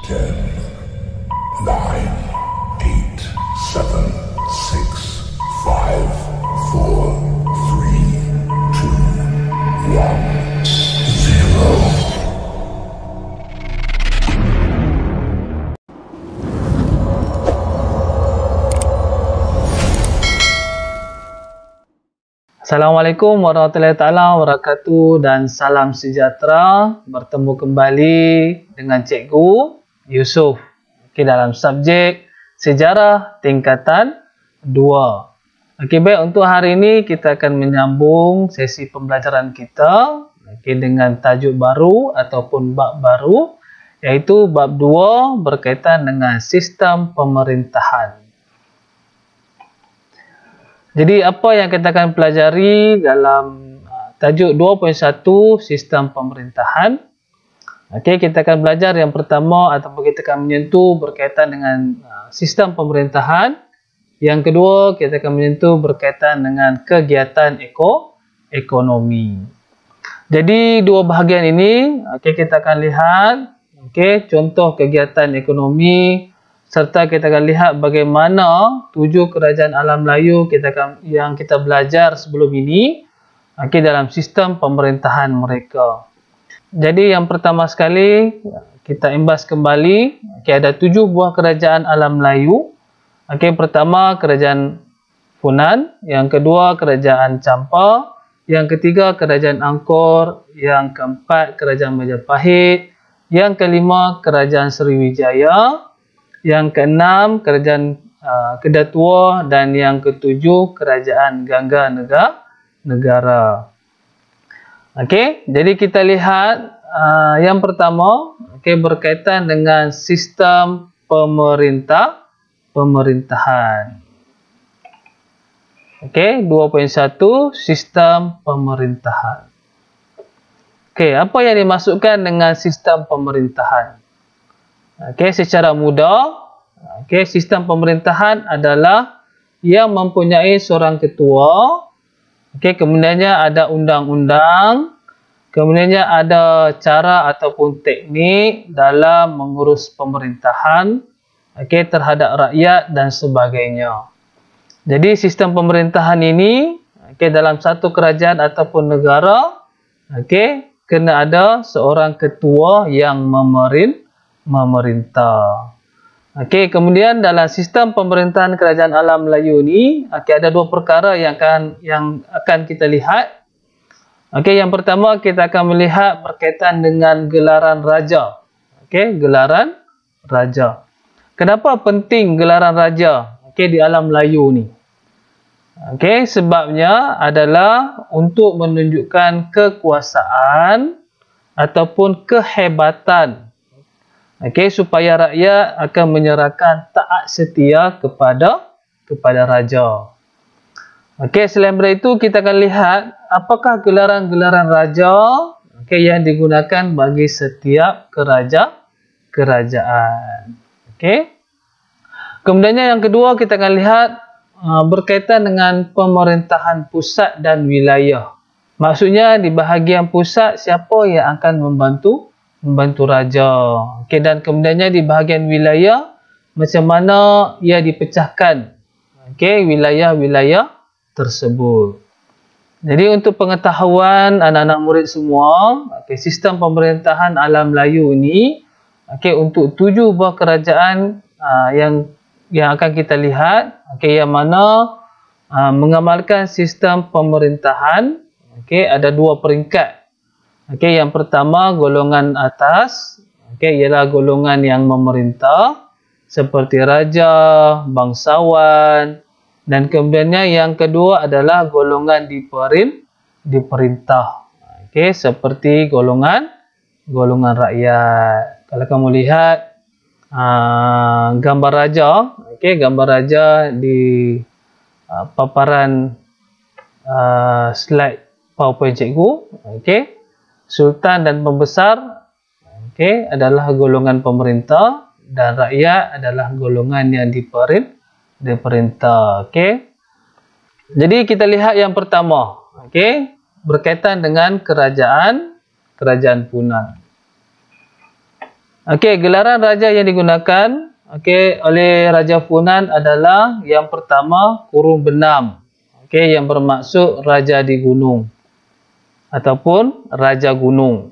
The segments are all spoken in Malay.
10, 9, 8, 7, 6, 5, 4, 3, 2, 1, 0. Assalamualaikum warahmatullahi taala wabarakatuh dan salam sejahtera. Bertemu kembali dengan Cikgu Yusuf dalam subjek sejarah tingkatan 2. Baik, untuk hari ini kita akan menyambung sesi pembelajaran kita dengan tajuk baru ataupun bab baru, iaitu bab 2 berkaitan dengan sistem pemerintahan. Jadi apa yang kita akan pelajari dalam tajuk 2.1 sistem pemerintahan? Okey, kita akan belajar yang pertama ataupun kita akan menyentuh berkaitan dengan sistem pemerintahan. Yang kedua, kita akan menyentuh berkaitan dengan kegiatan ekonomi. Jadi dua bahagian ini, kita akan lihat contoh kegiatan ekonomi, serta kita akan lihat bagaimana 7 kerajaan alam Melayu yang kita belajar sebelum ini dalam sistem pemerintahan mereka. Jadi yang pertama sekali kita imbas kembali, ada 7 buah kerajaan alam Melayu. Pertama kerajaan Funan, yang kedua kerajaan Champa, yang ketiga kerajaan Angkor, yang keempat kerajaan Majapahit, yang kelima kerajaan Sriwijaya, yang keenam kerajaan Kedah Tua, dan yang ketujuh kerajaan Gangga Negara. Jadi kita lihat yang pertama berkaitan dengan sistem pemerintahan. 2.1 sistem pemerintahan. Apa yang dimasukkan dengan sistem pemerintahan? Secara mudah, sistem pemerintahan adalah yang mempunyai seorang ketua, kemudiannya ada undang-undang, kemudiannya ada cara ataupun teknik dalam mengurus pemerintahan terhadap rakyat dan sebagainya. Jadi sistem pemerintahan ini dalam satu kerajaan ataupun negara kena ada seorang ketua yang memerintah. Kemudian dalam sistem pemerintahan kerajaan alam Melayu ini ada dua perkara yang akan kita lihat. Yang pertama kita akan melihat berkaitan dengan gelaran raja. Gelaran raja. Kenapa penting gelaran raja di alam Melayu ni? Sebabnya adalah untuk menunjukkan kekuasaan ataupun kehebatan, supaya rakyat akan menyerahkan taat setia kepada raja. Selain daripada itu, kita akan lihat apakah gelaran-gelaran raja yang digunakan bagi setiap kerajaan. Kemudiannya yang kedua, kita akan lihat berkaitan dengan pemerintahan pusat dan wilayah. Maksudnya di bahagian pusat siapa yang akan membantu raja. Dan kemudiannya di bahagian wilayah macam mana ia dipecahkan wilayah-wilayah tersebut. Jadi untuk pengetahuan anak-anak murid semua, sistem pemerintahan alam Melayu ini untuk 7 buah kerajaan yang akan kita lihat, yang mana mengamalkan sistem pemerintahan ada 2 peringkat. Yang pertama golongan atas, ialah golongan yang memerintah seperti raja, bangsawan, dan kemudiannya yang kedua adalah golongan diperintah, seperti golongan rakyat. Kalau kamu lihat gambar raja, gambar raja di paparan slide PowerPoint cikgu, Sultan dan pembesar adalah golongan pemerintah dan rakyat adalah golongan yang diperintah. Jadi kita lihat yang pertama, berkaitan dengan kerajaan Funan. Okey, gelaran raja yang digunakan oleh Raja Funan adalah yang pertama kurung benam. Yang bermaksud raja di gunung ataupun raja gunung.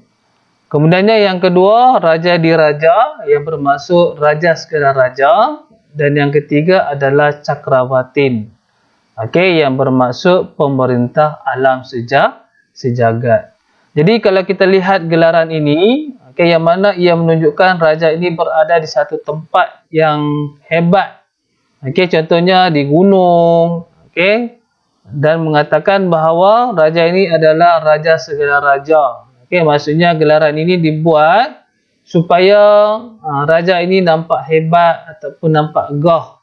Kemudiannya yang kedua, raja di raja yang bermaksud raja sekadar raja, dan yang ketiga adalah cakrawatin. Yang bermaksud pemerintah alam sejagat. Jadi kalau kita lihat gelaran ini, yang mana ia menunjukkan raja ini berada di satu tempat yang hebat. Contohnya di gunung, dan mengatakan bahawa raja ini adalah raja segala raja. Maksudnya gelaran ini dibuat supaya raja ini nampak hebat ataupun nampak gah.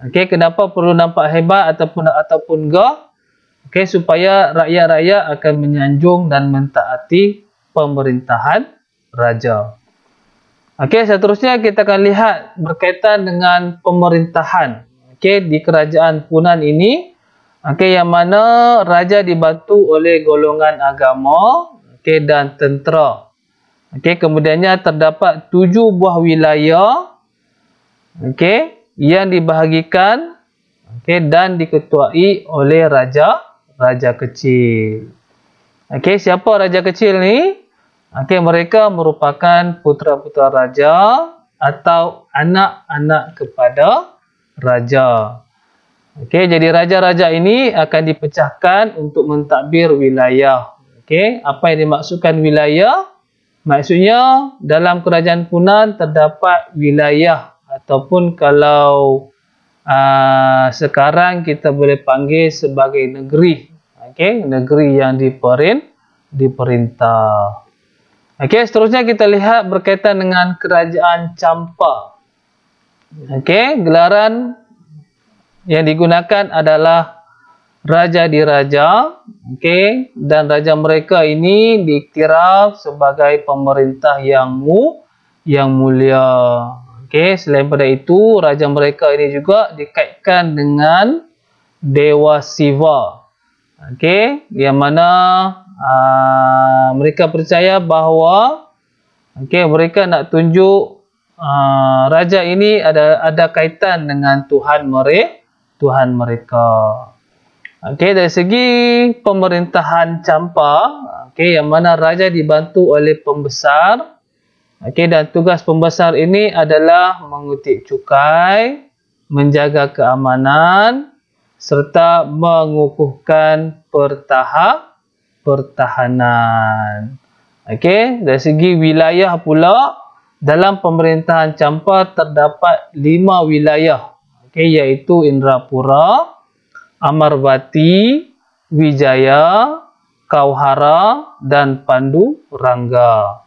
Kenapa perlu nampak hebat ataupun gah? Supaya rakyat-rakyat akan menyanjung dan mentaati pemerintahan raja. Seterusnya kita akan lihat berkaitan dengan pemerintahan di kerajaan Funan ini, yang mana raja dibantu oleh golongan agama dan tentera. Kemudiannya terdapat 7 buah wilayah yang dibahagikan dan diketuai oleh raja kecil. Siapa raja kecil ni? Mereka merupakan putera-putera raja atau anak-anak kepada raja. Jadi raja-raja ini akan dipecahkan untuk mentadbir wilayah. Apa yang dimaksudkan wilayah? Maksudnya dalam kerajaan Funan terdapat wilayah ataupun kalau sekarang kita boleh panggil sebagai negeri. Negeri yang diperintah. Seterusnya kita lihat berkaitan dengan kerajaan Champa. Gelaran yang digunakan adalah raja di raja. Dan raja mereka ini diiktiraf sebagai pemerintah yang mulia. Selain pada itu, raja mereka ini juga dikaitkan dengan Dewa Siva. Yang mana mereka percaya bahawa mereka nak tunjuk raja ini ada kaitan dengan Tuhan mereka. Dari segi pemerintahan Champa, yang mana raja dibantu oleh pembesar, dan tugas pembesar ini adalah mengutip cukai, menjaga keamanan serta mengukuhkan pertahanan. Dari segi wilayah pula, dalam pemerintahan Champa terdapat 5 wilayah, iaitu Indrapura, Amarvati, Wijaya, Kauhara dan Panduranga.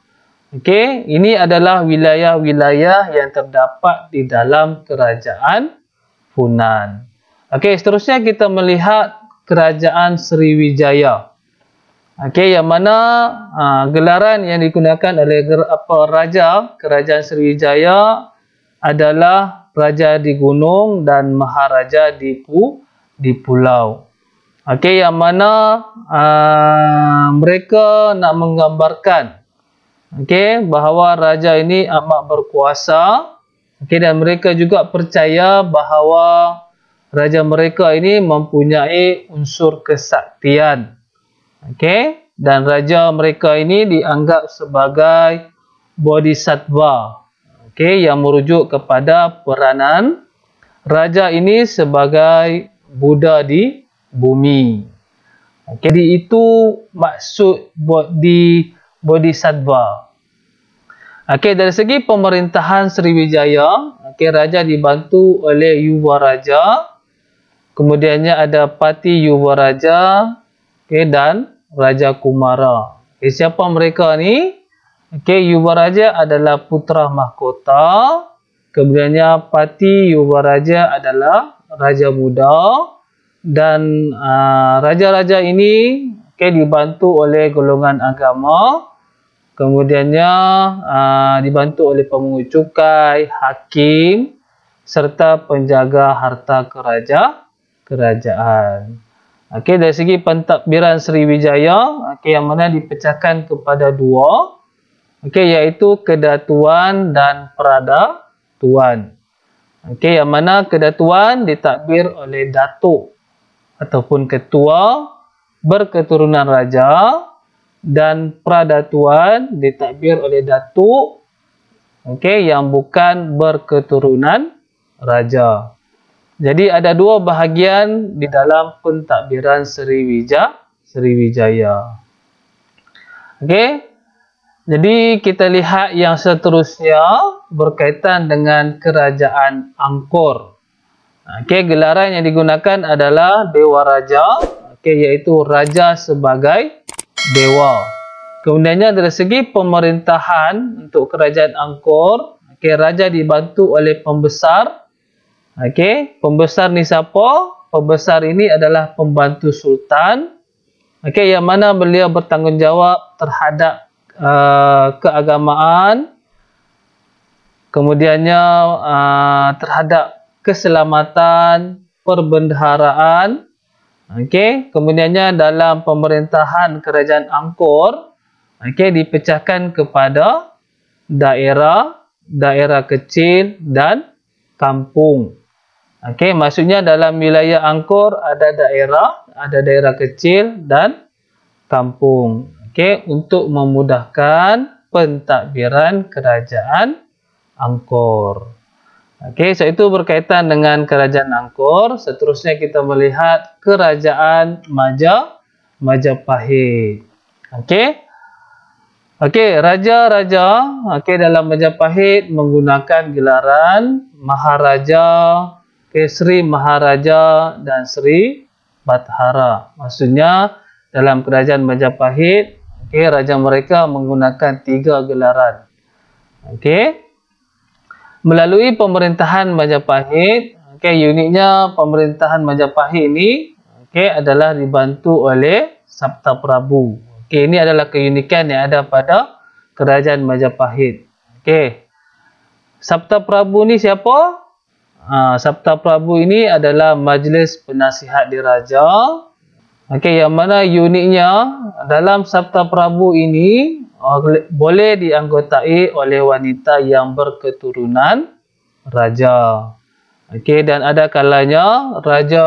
Ini adalah wilayah-wilayah yang terdapat di dalam kerajaan Funan. Seterusnya kita melihat kerajaan Sriwijaya. Yang mana gelaran yang digunakan oleh raja kerajaan Sriwijaya adalah raja di gunung dan maharaja di pulau. Yang mana mereka nak menggambarkan bahawa raja ini amat berkuasa, dan mereka juga percaya bahawa raja mereka ini mempunyai unsur kesaktian. Dan raja mereka ini dianggap sebagai bodhisattva, yang merujuk kepada peranan raja ini sebagai Buddha di bumi. Jadi itu maksud bodhisattva. Dari segi pemerintahan Sriwijaya, raja dibantu oleh Yuvaraja. Kemudiannya ada Pati Yuvaraja, dan Raja Kumara. Siapa mereka ni? Yuvaraja adalah putra mahkota. Kemudiannya Pati Yuvaraja adalah raja muda. Dan raja-raja ini dibantu oleh golongan agama. Kemudiannya dibantu oleh pemungut cukai, hakim serta penjaga harta kerajaan. Dari segi pentadbiran Sriwijaya, yang mana dipecahkan kepada 2. Okey, iaitu kedatuan dan pradatuan. Okey, yang mana kedatuan ditadbir oleh datuk ataupun ketua berketurunan raja dan pradatuan ditadbir oleh datuk yang bukan berketurunan raja. Jadi ada dua bahagian di dalam pentadbiran Sriwijaya. Okey. Jadi kita lihat yang seterusnya berkaitan dengan kerajaan Angkor. Okey, gelaran yang digunakan adalah Dewa Raja, iaitu raja sebagai dewa. Kemudiannya dari segi pemerintahan untuk kerajaan Angkor, raja dibantu oleh pembesar. Pembesar ni siapa? Pembesar ini adalah pembantu sultan. Yang mana beliau bertanggungjawab terhadap keagamaan, kemudiannya terhadap keselamatan, perbendaharaan. Kemudiannya dalam pemerintahan kerajaan Angkor, dipecahkan kepada daerah kecil dan kampung. Maksudnya dalam wilayah Angkor ada daerah kecil dan kampung. Untuk memudahkan pentadbiran kerajaan Angkor. So itu berkaitan dengan kerajaan Angkor. Seterusnya kita melihat kerajaan Majapahit. Raja-raja dalam Majapahit menggunakan gelaran Maharaja, Sri Maharaja dan Sri Bathara. Maksudnya dalam kerajaan Majapahit, raja mereka menggunakan 3 gelaran. Melalui pemerintahan Majapahit, uniknya pemerintahan Majapahit ini adalah dibantu oleh Sabtaprabu. Ini adalah keunikan yang ada pada kerajaan Majapahit. Sabtaprabu ni siapa? Sabtaprabu ini adalah Majlis Penasihat Diraja. Yang mana uniknya dalam Sabtaprabu ini boleh dianggotai oleh wanita yang berketurunan raja. Dan ada kalanya raja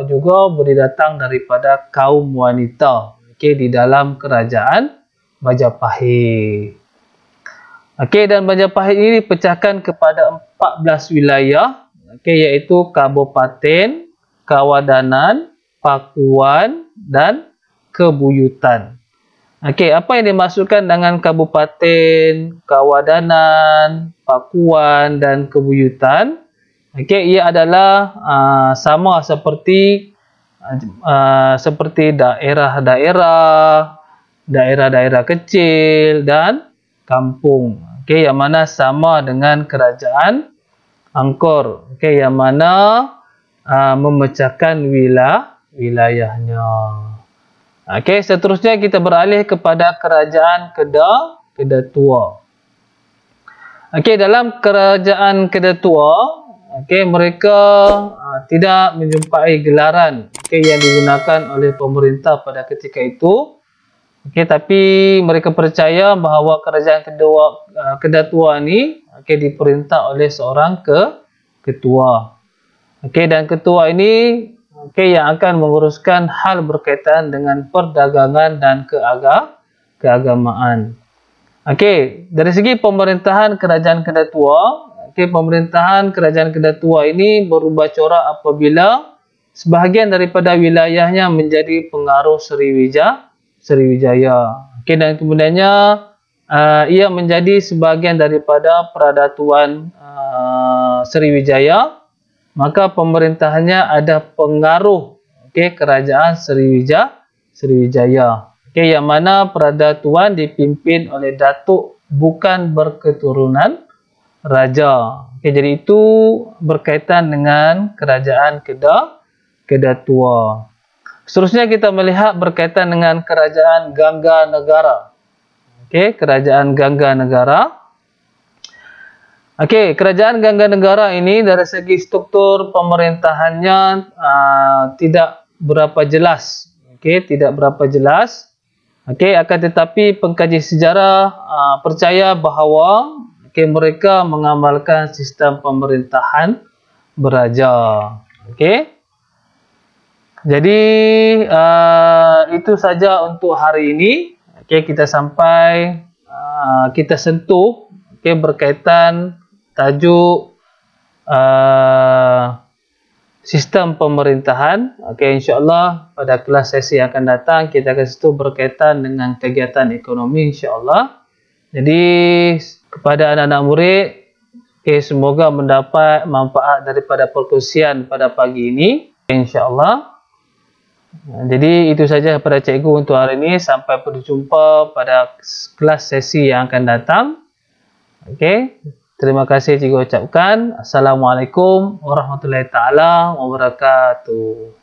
juga boleh datang daripada kaum wanita di dalam kerajaan Majapahit. Dan Majapahit ini dipecahkan kepada 14 wilayah, iaitu Kabupaten, Kawadanan, Pakuan dan Kebuyutan. Apa yang dimaksudkan dengan Kabupaten, Kawadanan, Pakuan dan Kebuyutan? Ia adalah sama seperti daerah-daerah kecil dan kampung. Yang mana sama dengan kerajaan Angkor. Yang mana memecahkan wilayahnya. Seterusnya kita beralih kepada kerajaan Kedatua. Dalam kerajaan Kedatua, mereka tidak menjumpai gelaran yang digunakan oleh pemerintah pada ketika itu. Tapi mereka percaya bahawa kerajaan Kedatua ni diperintah oleh seorang ketua. Dan ketua ini yang akan menguruskan hal berkaitan dengan perdagangan dan keagamaan. Dari segi pemerintahan kerajaan Kedatua, pemerintahan kerajaan Kedatua ini berubah corak apabila sebahagian daripada wilayahnya menjadi pengaruh Sriwijaya. Dan kemudiannya ia menjadi sebahagian daripada Pradatuan Sriwijaya. Maka pemerintahannya ada pengaruh kerajaan Sriwijaya. Yang mana Pradatuan dipimpin oleh datuk bukan berketurunan raja. Jadi itu berkaitan dengan kerajaan Kedatua. Seterusnya kita melihat berkaitan dengan kerajaan Gangganegara. Kerajaan Gangganegara. Kerajaan Gangganegara ini dari segi struktur pemerintahannya tidak berapa jelas. Tidak berapa jelas. Okey, akan tetapi pengkaji sejarah percaya bahawa mereka mengamalkan sistem pemerintahan beraja. Okey. Jadi itu saja untuk hari ini. Okey, kita sampai kita sentuh berkaitan tajuk sistem pemerintahan. Okey, insya-Allah pada kelas sesi yang akan datang kita akan sentuh berkaitan dengan kegiatan ekonomi insya-Allah. Jadi kepada anak-anak murid, semoga mendapat manfaat daripada perkongsian pada pagi ini insya-Allah. Jadi itu saja pada cikgu untuk hari ini. Sampai berjumpa pada kelas sesi yang akan datang. Okey. Terima kasih cikgu ucapkan. Assalamualaikum warahmatullahi taala wabarakatuh.